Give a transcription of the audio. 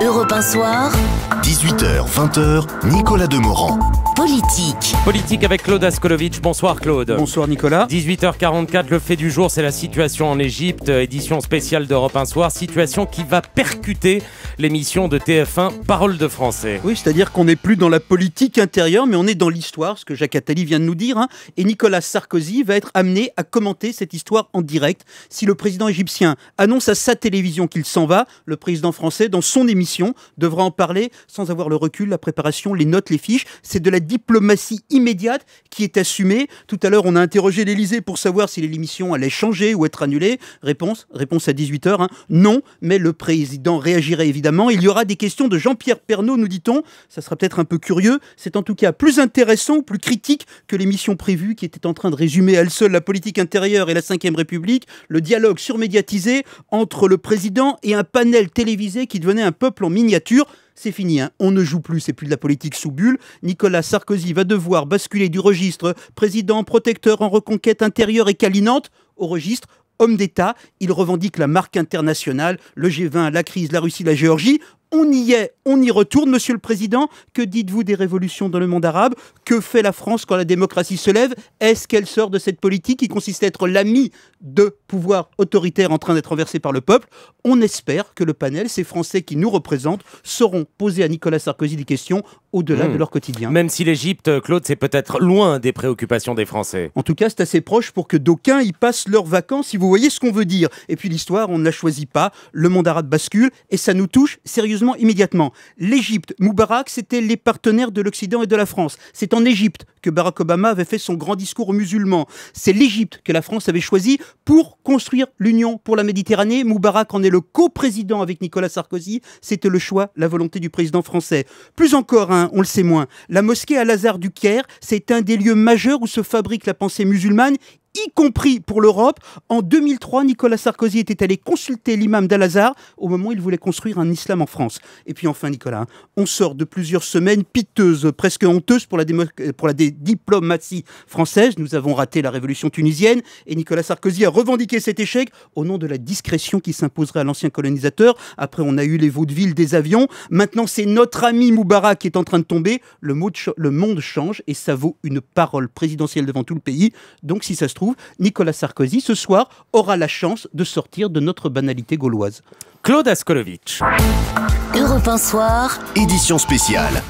Europe 1 Soir, 18h, 20h, Nicolas Demorand. politique. Politique avec Claude Askolovitch. Bonsoir Claude. Bonsoir Nicolas. 18h44, le fait du jour, c'est la situation en Égypte, édition spéciale d'Europe 1 Soir, situation qui va percuter l'émission de TF1 Parole de Français. Oui, c'est-à-dire qu'on n'est plus dans la politique intérieure, mais on est dans l'histoire, ce que Jacques Attali vient de nous dire. Et Nicolas Sarkozy va être amené à commenter cette histoire en direct. Si le président égyptien annonce à sa télévision qu'il s'en va, le président français, dans son émission, devra en parler sans avoir le recul, la préparation, les notes, les fiches. C'est de la diplomatie immédiate qui est assumée. Tout à l'heure, on a interrogé l'Élysée pour savoir si l'émission allait changer ou être annulée. Réponse à 18h, non, mais le président réagirait évidemment. Il y aura des questions de Jean-Pierre Pernaut, nous dit-on. Ça sera peut-être un peu curieux. C'est en tout cas plus intéressant ou plus critique que l'émission prévue qui était en train de résumer à elle seule la politique intérieure et la Ve République, le dialogue surmédiatisé entre le président et un panel télévisé qui devenait un peuple en miniature. C'est fini, on ne joue plus, c'est plus de la politique sous bulle. Nicolas Sarkozy va devoir basculer du registre président protecteur en reconquête intérieure et câlinante au registre homme d'État. Il revendique la marque internationale, le G20, la crise, la Russie, la Géorgie. On y est, on y retourne, monsieur le président. Que dites-vous des révolutions dans le monde arabe? Que fait la France quand la démocratie se lève? Est-ce qu'elle sort de cette politique qui consiste à être l'ami de pouvoirs autoritaires en train d'être renversés par le peuple? On espère que le panel, ces Français qui nous représentent, sauront poser à Nicolas Sarkozy des questions au-delà de leur quotidien. Même si l'Égypte, Claude, c'est peut-être loin des préoccupations des Français. En tout cas, c'est assez proche pour que d'aucuns y passent leurs vacances, si vous voyez ce qu'on veut dire. Et puis l'histoire, on ne la choisit pas. Le monde arabe bascule et ça nous touche sérieusement immédiatement. L'Égypte, Moubarak, c'était les partenaires de l'Occident et de la France. C'est en Égypte que Barack Obama avait fait son grand discours aux musulmans. C'est l'Égypte que la France avait choisi pour construire l'Union pour la Méditerranée. Moubarak en est le coprésident avec Nicolas Sarkozy. C'était le choix, la volonté du président français. Plus encore, on le sait moins, la mosquée Al-Azhar du Caire, c'est un des lieux majeurs où se fabrique la pensée musulmane, y compris pour l'Europe. En 2003, Nicolas Sarkozy était allé consulter l'imam d'Al-Azhar au moment où il voulait construire un islam en France. Et puis enfin, Nicolas, on sort de plusieurs semaines piteuses, presque honteuses pour la diplomatie française. Nous avons raté la révolution tunisienne et Nicolas Sarkozy a revendiqué cet échec au nom de la discrétion qui s'imposerait à l'ancien colonisateur. Après, on a eu les vaudevilles des avions. Maintenant, c'est notre ami Moubarak qui est en train de tomber. Le monde change et ça vaut une parole présidentielle devant tout le pays. Donc, si ça se trouve, Nicolas Sarkozy, ce soir, aura la chance de sortir de notre banalité gauloise. Claude Askolovitch. Europe 1 Soir, Édition spéciale.